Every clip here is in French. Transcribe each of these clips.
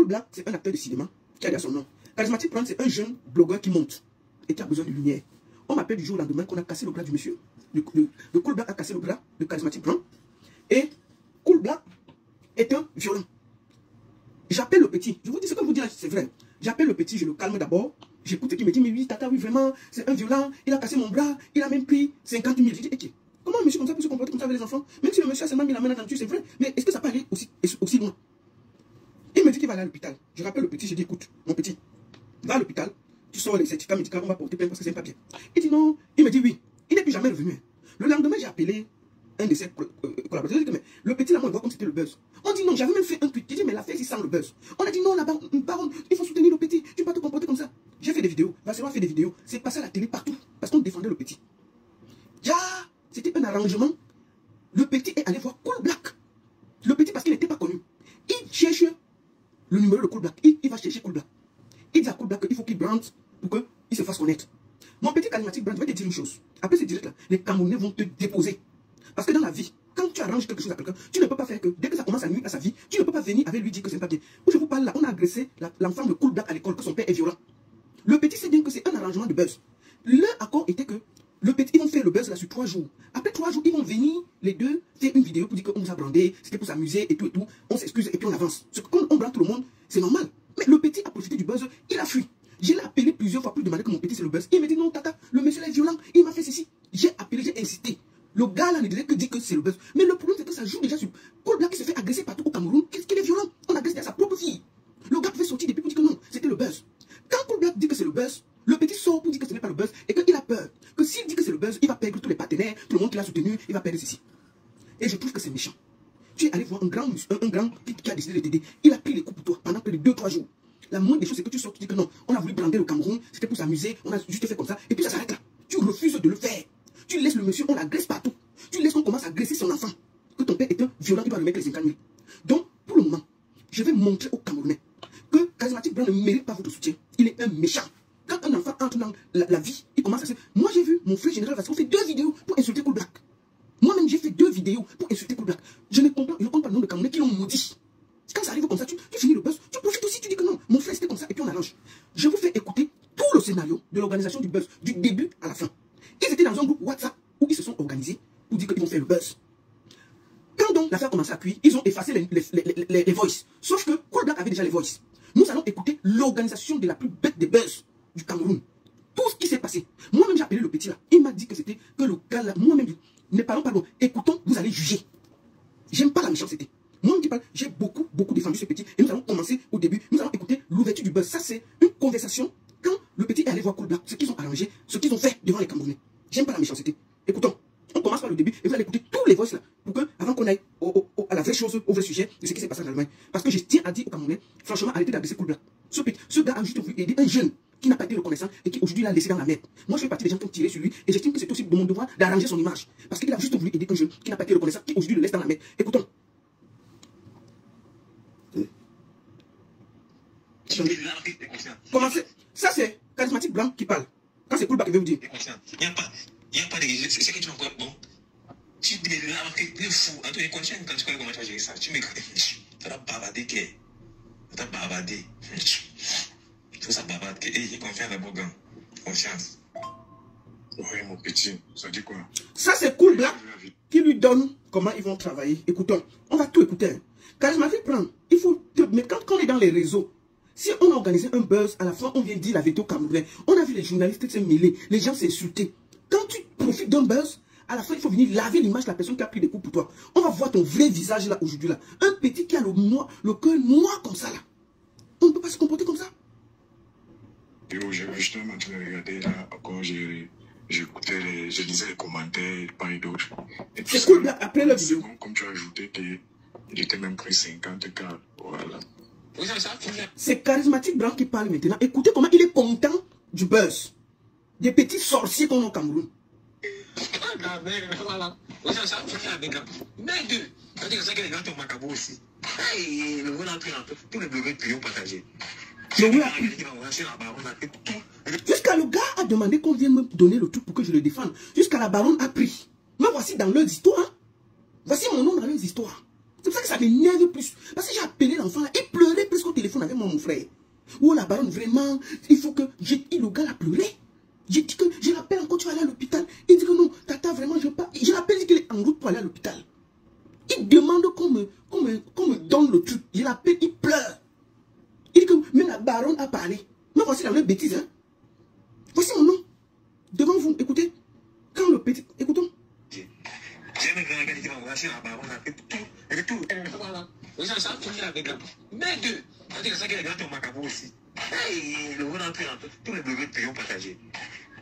Cool Black, c'est un acteur de cinéma qui a déjà son nom. Charismatic Brown, c'est un jeune blogueur qui monte et qui a besoin de lumière. On m'appelle du jour au lendemain qu'on a cassé le bras du monsieur. Le Cool Black a cassé le bras de Charismatic Brown. Et Cool Black est un violent. J'appelle le petit. Je vous dis ce que je vous dis là, c'est vrai. J'appelle le petit, je le calme d'abord. J'écoute ce qu'il me dit, mais oui, tata, oui, vraiment, c'est un violent. Il a cassé mon bras, il a même pris 50 000. Je dis, ok, comment un monsieur comme ça peut se comporter comme ça avec les enfants? Même si le monsieur a seulement mis la main dans la nature, c'est vrai. Mais est-ce que ça peut aller aussi loin? Il me dit qu'il va aller à l'hôpital. Je rappelle le petit, je dis, écoute, mon petit, va à l'hôpital, tu sors les certificats médicaux, on va porter plainte parce que c'est pas bien. Il dit non, il me dit oui. Il n'est plus jamais revenu. Le lendemain, j'ai appelé un de ses collaborateurs. Je dis, mais le petit là, moi, il voit comme c'était le buzz. On dit non, j'avais même fait un tweet. J'ai dit, mais l'affaire, il sent le buzz. On a dit non, la baronne, il faut soutenir le petit. Tu ne peux pas te comporter comme ça. J'ai fait des vidéos. Barcelone a fait des vidéos. C'est passé à la télé partout. Parce qu'on défendait le petit. C'était un arrangement. Le petit est allé voir Cool Black. Le petit, parce qu'il n'était pas connu. Il cherche le numéro de Cool Black. Il va chercher Cool Black. Il dit à Cool Black qu'il faut qu'il brande pour qu'il se fasse connaître. Mon petit Charismatic Brown, je vais te dire une chose. Après ce direct-là, les Camerounais vont te déposer. Parce que dans la vie, quand tu arranges quelque chose à quelqu'un, tu ne peux pas faire que, dès que ça commence à nuire à sa vie, tu ne peux pas venir avec lui dire que c'est pas bien. Où je vous parle là, on a agressé l'enfant de Cool Black à l'école, que son père est violent. Le petit sait bien que c'est un arrangement de buzz. Leur accord était que le petit, ils vont faire le buzz là sur 3 jours. Après 3 jours, ils vont venir, les deux, faire une vidéo pour dire qu'on nous a brandé, c'était pour s'amuser et tout. On s'excuse et puis on avance. Parce que quand on brande tout le monde, c'est normal. Mais le petit a profité du buzz, il a fui. Je l'ai appelé plusieurs fois pour demander que mon petit c'est le buzz. Il me dit non, tata, le monsieur est violent, il m'a fait ceci. J'ai appelé, j'ai insisté. Le gars là ne disait que dire que c'est le buzz. Mais le problème c'est que ça joue déjà sur Cool Black qui se fait agresser partout au Cameroun. Qu'est-ce qu'il est violent? On agresse déjà sa propre fille. Le gars pouvait sortir depuis pour dire que non, c'était le buzz. Quand Cool Black dit que c'est le buzz, le petit sort pour dire que ce n'est pas le buzz et qu'il a peur. Que s'il dit que c'est le buzz, il va perdre tous les partenaires, tout le monde qui l'a soutenu, il va perdre ceci. Et je trouve que c'est méchant. Tu es allé voir un grand qui a décidé de t'aider. Il a pris les coups pour toi pendant près de 2-3 jours. La moindre des choses, c'est que tu sors, tu dis que non, on a voulu brander le Cameroun, c'était pour s'amuser, on a juste fait comme ça, et puis ça s'arrête là. Tu refuses de le faire. Tu laisses le monsieur, on l'agresse partout. Tu laisses qu'on commence à agresser son enfant. Que ton père est un violent, il va lui mettre les 50 000. Donc, pour le moment, je vais montrer aux Camerounais que Charismatic Brown ne mérite pas votre soutien. Il est un méchant. Quand un enfant entre dans la vie, il commence à se... Moi, j'ai vu mon frère général Vasco faire 2 vidéos pour insulter Cool Black. Moi-même, j'ai fait 2 vidéos pour insulter Cool Black. Je ne compte pas le nom de Camerounais qui l'ont maudit. Quand ça arrive comme ça, tu finis le buzz, tu profites aussi, tu dis que non, mon frère c'était comme ça, et puis on arrange. Je vous fais écouter tout le scénario de l'organisation du buzz, du début à la fin. Ils étaient dans un groupe WhatsApp où ils se sont organisés pour dire qu'ils vont faire le buzz. Quand donc l'affaire commence à cuire, ils ont effacé les voices. Sauf que Cool Black avait déjà les voices. Nous allons écouter l'organisation de la plus bête des buzz du Cameroun. Tout ce qui s'est passé. Moi-même, j'ai appelé le petit là. Il m'a dit que c'était que le gars là, moi-même, ne parlons pas bon. Écoutons, vous allez juger. J'aime pas la méchanceté. Moi qui parle, j'ai beaucoup défendu ce petit. Et nous allons commencer au début. Nous allons écouter l'ouverture du buzz. Ça, c'est une conversation quand le petit est allé voir Cool Black. Ce qu'ils ont arrangé, ce qu'ils ont fait devant les Camerounais. J'aime pas la méchanceté. Écoutons. On commence par le début et vous allez écouter tous les voices là. Pour que, avant qu'on aille à la vraie chose, au vrai sujet de ce qui s'est passé en Allemagne. Parce que je tiens à dire aux Camerounais, franchement, arrêtez d'agresser Cool Black. Ce gars a juste voulu aider un jeune qui n'a pas été reconnaissant et qui aujourd'hui l'a laissé dans la merde. Moi, je fais partie des gens qui ont tiré sur lui et j'estime que c'est aussi de mon devoir d'arranger son image. Parce qu'il a juste voulu aider un jeune qui n'a pas été reconnaissant, qui aujourd'hui le laisse dans la merde. Écoutons. Commencez. Ça, c'est Charismatic Brown qui parle. Quand c'est Cool Black qui veut vous dire. Il n'y a pas de réseau. C'est ce que tu m'as bon. Tu es fou. En tout cas, quand tu connais comment tu vas gérer ça, tu m'écoutes. Tu vas bavarder. Tu vas bavarder. Tout ça bavarde. J'ai confiance d'abord, gang. Confiance. Oui, mon petit, ça dit quoi? Ça, c'est Cool Black qui lui donne comment ils vont travailler. Écoutons. On va tout écouter. Charismatic Brown, il faut... Mais quand on est dans les réseaux, si on a organisé un buzz, à la fin, on vient dire la vérité aux Camerounais. On a vu les journalistes se mêler, les gens s'insulter. Quand tu profites d'un buzz, à la fin, il faut venir laver l'image de la personne qui a pris des coups pour toi. On va voir ton vrai visage là, aujourd'hui là. Un petit qui a le cœur noir comme ça là. On ne peut pas se comporter comme ça. Yo, je vais justement en train de regarder là, encore, j'écoutais, je lisais les commentaires, pas et d'autres. C'est Cool Black, après la vidéo. Comme tu as ajouté qu'il était même pris 50 cas, voilà. C'est Charismatic Brown qui parle maintenant. Écoutez comment il est content du buzz. Des petits sorciers qu'on a au Cameroun. Jusqu'à le gars a demandé qu'on vienne me donner le truc pour que je le défende. Jusqu'à la baronne a pris. Mais voici dans leurs histoires. Voici mon nom dans leurs histoires. C'est pour ça que ça m'énerve plus. Parce que j'ai appelé l'enfant là, il pleurait presque au téléphone avec mon frère. Oh la baronne, vraiment, il faut que... Le gars a pleuré. J'ai dit que je l'appelle encore, tu vas aller à l'hôpital. Il dit que non, tata, vraiment, je veux pas. Je l'appelle, il dit qu'il est en route pour aller à l'hôpital. Il demande qu'on me donne le truc. Je l'appelle, il pleure. Il dit que même la baronne a parlé. Mais voici la vraie bêtise, hein. Voici mon nom. Devant vous, écoutez. Quand le petit... Écoutons. J'ai un grand gars qui va embrasser la baronne avec tout. Avec tout. Voilà. Les gens savent finir avec la... Mais deux. C'est ça que les gars ont macabou aussi. Hey, le monde entre tous les blogueurs qui ont partagé.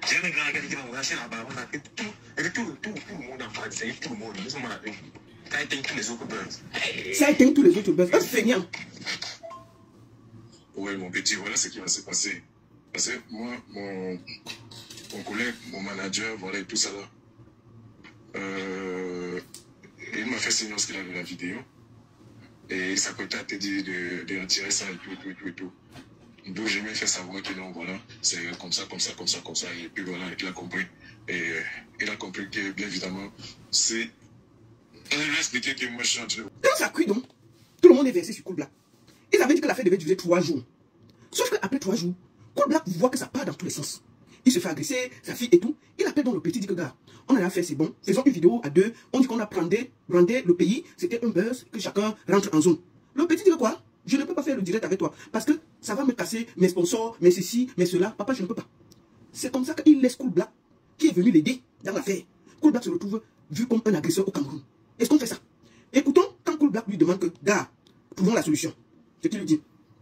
J'ai un grand gars qui va embrasser la baronne avec tout. Avec tout le monde en face. C'est tout le monde. Nous sommes là. Ça a éteint tous les autres buzz. Ça a éteint tous les autres buzz. Un feignant. Ouais, mon petit, voilà ce qui va se passer. Parce que moi, mon collègue, mon manager, voilà, et tout ça là, il m'a fait signe lorsqu'il a vu la vidéo. Et il s'apprêtait à te dire de retirer ça et tout. Donc, j'ai même fait savoir que non, voilà, c'est comme ça. Et puis voilà, il a compris. Et il a compris que, bien évidemment, c'est... Il a expliqué que moi, je suis en train de... Quand ça cuit donc, tout le monde est versé sur Cool Black. Ils avaient dit que l'affaire devait durer 3 jours. Sauf qu'après 3 jours, Cool Black voit que ça part dans tous les sens. Il se fait agresser, sa fille et tout. Il appelle dans le petit, dit que gars, on a fait, c'est bon. Faisons une vidéo à 2. On dit qu'on a brandé le pays. C'était un buzz, que chacun rentre en zone. Le petit dit que quoi? Je ne peux pas faire le direct avec toi. Parce que ça va me casser mes sponsors, mes ceci, mes cela. Papa, je ne peux pas. C'est comme ça qu'il laisse Cool Black, qui est venu l'aider dans l'affaire. Cool Black se retrouve vu comme un agresseur au Cameroun. Est-ce qu'on fait ça? Écoutons quand Cool Black lui demande que, gars, trouvons la solution. C'est qu'il lui dit.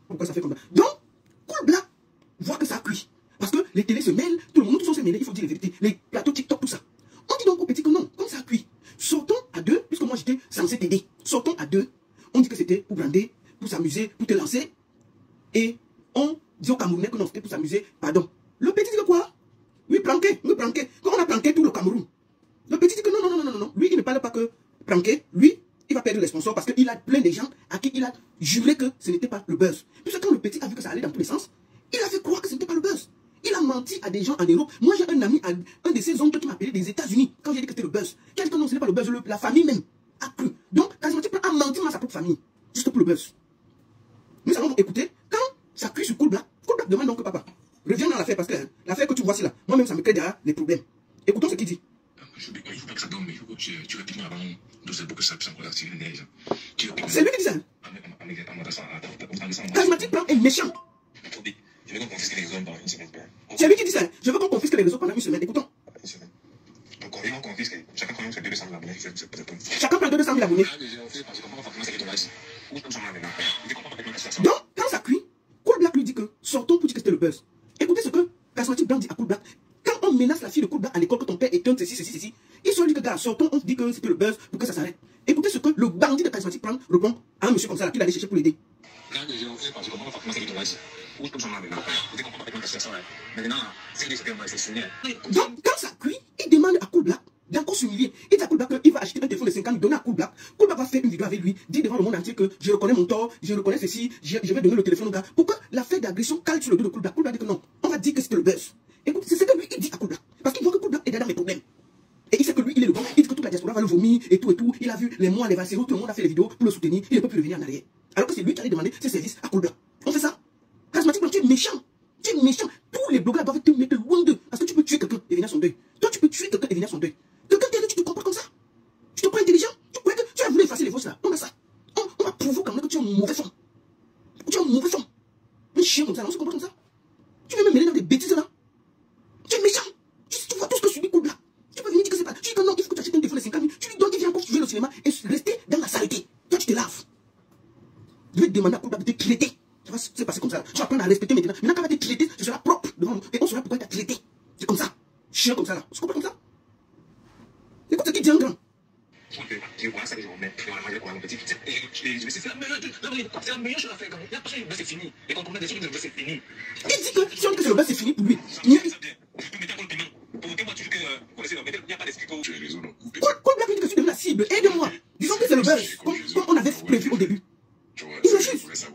Pourquoi ça fait comme ça? Donc, Cool Black voit que ça a cuit. Parce que les télés se mêlent, tout le monde, tous se mêlés, il faut dire la vérité. Les plateaux TikTok, tout ça. On dit donc au petit que non, comme ça a cuit. Sortons à 2, puisque moi j'étais censé t'aider. Sortons à 2. On dit que c'était pour brander, pour s'amuser, pour te lancer. Et on dit au Camerounais que non, c'était pour s'amuser. Pardon. Le petit dit que quoi? Oui, planqué. Quand on a planqué tout le Cameroun. Le petit dit que non. Lui, il ne parle pas que planqué. Lui, il va perdre les sponsors parce qu'il a plein de gens à qui il a juré que ce n'était pas le buzz. Puisque quand le petit a vu que ça allait dans tous les sens, il a fait croire que ce n'était pas le buzz. Il a menti à des gens en Europe. Moi, j'ai un ami, un de ses oncles qui m'a appelé des États-Unis quand j'ai dit que c'était le buzz. Qui a dit que non, ce n'est pas le buzz. La famille même a cru. Donc, Charismatic a menti à sa propre famille. Juste pour le buzz. Nous allons écouter quand ça cuit sur Cool Black. Cool Black demande donc papa, reviens dans l'affaire parce que l'affaire que tu vois c'est là. Moi-même, ça me crée derrière les problèmes. Écoutons ce qu'il dit. Il faut pas que ça donne, mais il faut que tu rapidement avant de ce que ça puisse encore attirer les neige. C'est lui qui dit ça. Charismatic Plan est méchant. Je veux qu'on confisque les hommes pendant une semaine. C'est lui qui dit ça. Je veux qu'on confisque les réseaux pendant une semaine. Écoutons. Une semaine. Donc, ils vont confisquer. Chacun prend 200 000 abonnés. Chacun prend 200 000 abonnés. Donc, quand ça cuit, Cool Black lui dit que sortons pour dire que c'était le buzz. Écoutez ce que Charismatic Plan dit à Cool Black. Quand on menace la fille de Cool Black à l'école que ton père est un ceci, il se dit que gars, sortons, on dit que c'était le buzz pour que ça s'arrête. Écoutez ce que le bandit de Charismatic Plan répond à un monsieur comme ça là qu'il allait chercher pour l'aider. Donc, quand ça cuit, il demande à Cool Black d'encore s'humilier. Il dit à Cool Black qu'il va acheter un téléphone de 50 000, donner à Cool Black. Cool Black va faire une vidéo avec lui, dire devant le monde entier que je reconnais mon tort, je reconnais ceci, je vais donner le téléphone au gars. Pourquoi l'affaire d'agression cale sur le dos de Cool Black? Cool Black dit que non, on va dire que c'était le buzz. Écoute, c'est ce que lui il dit à Cool Black. Parce qu'il voit que Cool Black est dans mes problèmes. Et il sait que lui, il est le bon. Il dit que toute la diaspora va le vomir et tout. Il a vu les mois, les vaccins, tout le monde a fait les vidéos pour le soutenir. Il ne peut plus revenir en arrière. Alors que c'est lui qui allait demander ses services à Cool Black. On fait ça. Charismatic Plan, tu es méchant. Tu es méchant. Tous les blogueurs doivent te mettre loin d'eux. Parce que tu peux tuer quelqu'un et venir à son deuil. Toi, tu peux tuer quelqu'un et venir à son deuil. Quelqu'un qui tu te comportes comme ça. Tu te crois intelligent. Tu crois que tu as voulu effacer les fausses là. On a ça. On va prouver quand même que tu es en mauvais fond. Tu es en mauvais fond. Un chien comme ça, on se comporte comme ça. Tu veux me mêler dans des bêtises là. Tu es méchant. Tu vois tout ce que subit Cool Black. Tu peux venir dire que c'est pas. Tu dis que non, il faut que tu achètes un téléphone de 50 000. Tu lui donnes, il vient encore jouer au cinéma et rester dans la saleté. Toi, tu te laves. Je vais te demander à Cool Black de te traiter. Ça va se passer comme ça. Tu vas apprendre à respecter maintenant. Maintenant, quand tu vas te traiter, ce sera propre devant nous. Et on saura pourquoi tu as traité. C'est comme ça. Chien comme ça là. On se comporte comme ça. Écoute ce qu'il dit en grand. C'est la meilleure chose à faire. Il n'y a pas de c'est fini. Et quand on a des choses, c'est fini. Il dit que si on dit que c'est le buzz, c'est fini pour lui. Cool Black lui dit que je suis devenu la cible. Aide-moi. Disons que c'est le buzz. Comme on avait prévu au début. Il refuse.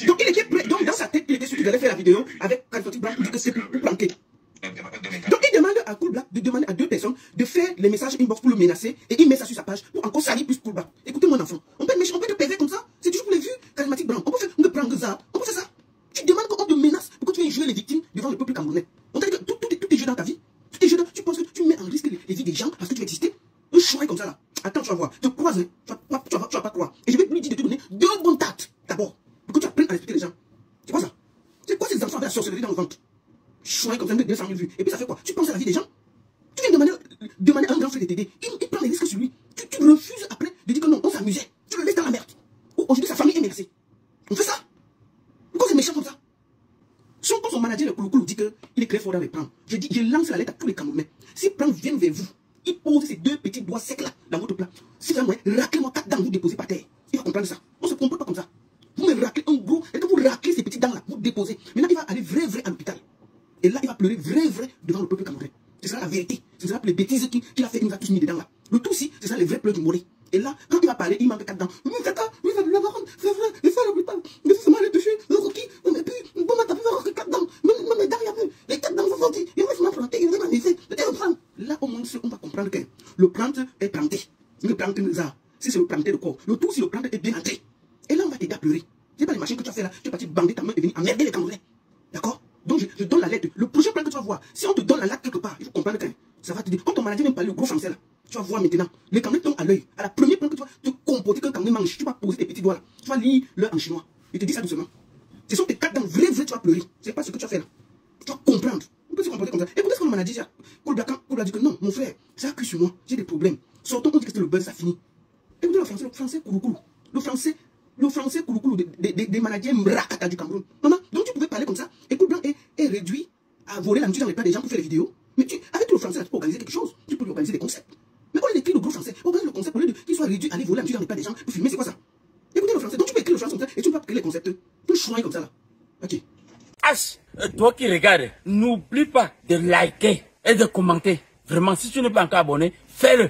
Donc il était prêt. Donc dans sa tête, il était sûr qu'il allait faire la vidéo avec Charismatic Plan pour dire que c'est pour planquer. Donc il demande à Cool Black de demander à 2 personnes de faire les messages inbox pour le menacer et il met ça sur sa page pour encore salir plus Cool Black. Écoutez mon enfant, on peut être méchant, on peut être pervers comme ça. C'est toujours pour les vues charismatiques blancs. On peut faire ça. On peut faire ça. Tu demandes qu'on te menace pour que tu viennes jouer les victimes devant le peuple camerounais. On t'a dit que tous tes jeux dans ta vie, tous tes jeux, tu penses que tu mets en risque les vies des gens parce que tu vas exister. Un choix comme ça là. Attends, tu vas voir. Tu croises, tu vas pas croire. Et je vais lui dire de te donner 2 bonnes tartes d'abord pour que tu apprennes à respecter les gens. C'est quoi ça? C'est quoi ces enfants avec la sorcellerie dans le ventre? Choix comme ça, 200 000 vues. Et puis ça fait quoi? Tu penses à la vie des gens? Tu viens demander à un grand frère de t'aider. Il prend les risques sur lui. Tu refuses après de dire que non, on s'amusait. Tu le laisses dans la merde. Aujourd'hui, sa famille est menacée. On fait ça. Pourquoi c'est méchant comme ça? Quand son manager, le Kouloukoulou, dit qu'il est très fort dans les plans, je lance la lettre à tous les Camerounais. Si plans viennent vers vous, il pose ses 2 petits doigts secs là, dans votre plat. Si vous avez raclez-moi 4 dents, vous déposez par terre. Il va comprendre ça. On ne se comporte pas comme ça. Vous me raclez un gros, et quand vous raclez ces petits dents là, vous déposez. Maintenant, il va aller vrai à l'hôpital. Et là, il va pleurer vrai devant le peuple camerounais. C'est ça la vérité. C'est ça les bêtises qu'il a fait, il nous a tous mis dedans là. Le tout si, c'est ça les vrais pleurs du Moré. Et là, quand il va parler, il manque 4 dents. Oui, caca, oui, ça la baronne, c'est vrai, il faut à l'hôpital. Mais c'est mal touché, le roquis, mais puis, bon, t'as pu faire 4 dents. Même les dents, il y a plus. Les 4 dents sont sorties. Il va se m'affronter, il va m'amuser. Là, au moins, on va comprendre que le plante est planté. Le plante nous a. Si c'est le planté de corps. Le tout si le plante est bien entré. Et là, on va t'aider à pleurer. C'est pas les machines que tu as fait là. Tu es parti bander ta main et venir emmerder les Camerounais. D'accord? Donc, je donne la lettre. Le prochain plan que tu vas voir, si on te donne la lettre quelque part, il faut comprendre que ça va te dire. Quand ton manager vient parler au gros français là, tu vas voir maintenant. Les Camerounais tombent à l'œil. À la première plan que tu vas te comporter qu'un Camerounais mange, tu vas poser tes petits doigts là. Tu vas lire l'heure en chinois. Je te dis ça doucement. Ce sont tes 4 dents vrai, tu vas pleurer. C'est pas ce que tu as fait là. Tu vas comprendre. On peut se comporter comme ça. Écoutez ce que le manager dit. Cool Black dit que non, mon frère, ça a cru sur moi. J'ai des problèmes. Sortons, on dit que c'est le buzz, ça finit. Écoutez le français Kouloukoulou. Le français Kouloukoulou des managers mrakata du Cameroun. Maman, donc tu pouvais parler comme ça. Et Cool Black est réduit à voler la nourriture dans les plats des gens pour faire des vidéos. Mais avec le français, tu peux organiser quelque chose. Tu peux lui organiser des concepts. Mais on écrit le gros français. Organise le concept au lieu de qu'il soit réduit à aller voler la nourriture dans les plats des gens pour filmer. C'est quoi ça? Écoutez le français. Donc tu peux écrire le français comme ça et tu peux créer les concepts. Tu choisis comme ça là. Ok. H, toi qui regardes, n'oublie pas de liker et de commenter. Vraiment, si tu n'es pas encore abonné, fais-le.